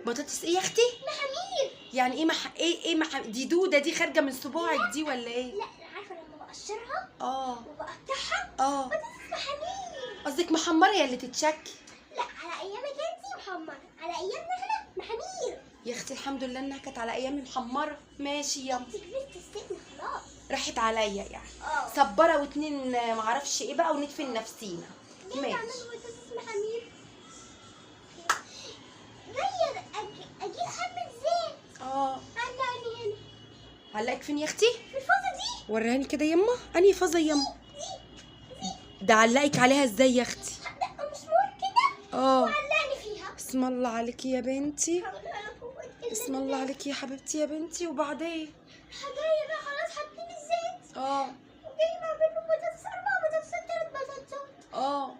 بطاطس ايه يا اختي؟ محامير. يعني ايه دي دوده دي خارجه من صباعك دي ولا ايه؟ لا عارفه لما بقشرها وبقطعها اه بطاطس محامير. قصدك محمره يا اللي تتشكي. لا على ايامك انتي محمر، على ايامنا احنا محامير. يا اختي الحمد لله انها كانت على ايامي محمره. ماشي يلا. انت كبرت السن خلاص. راحت عليا يعني. اه صبره واتنين معرفش ايه بقى وندفن نفسينا. جاي ماشي. تعملي بطاطس محامير. جاي اجيب حبه زيت. علقني هنا. علقك فين يا اختي؟ في الفازه دي. وريهاني كده يما. انهي فازه يما؟ ده علقك عليها ازاي يا اختي؟ هدق مسمار كده وعلقني فيها. بسم الله عليكي يا بنتي. هقولها لك هو بسم الله عليكي يا حبيبتي يا بنتي. وبعدين جايه بقى خلاص حاطين الزيت. اه وجاي بعمل له بطاطس 4 بطاطسات 3 بطاطسات.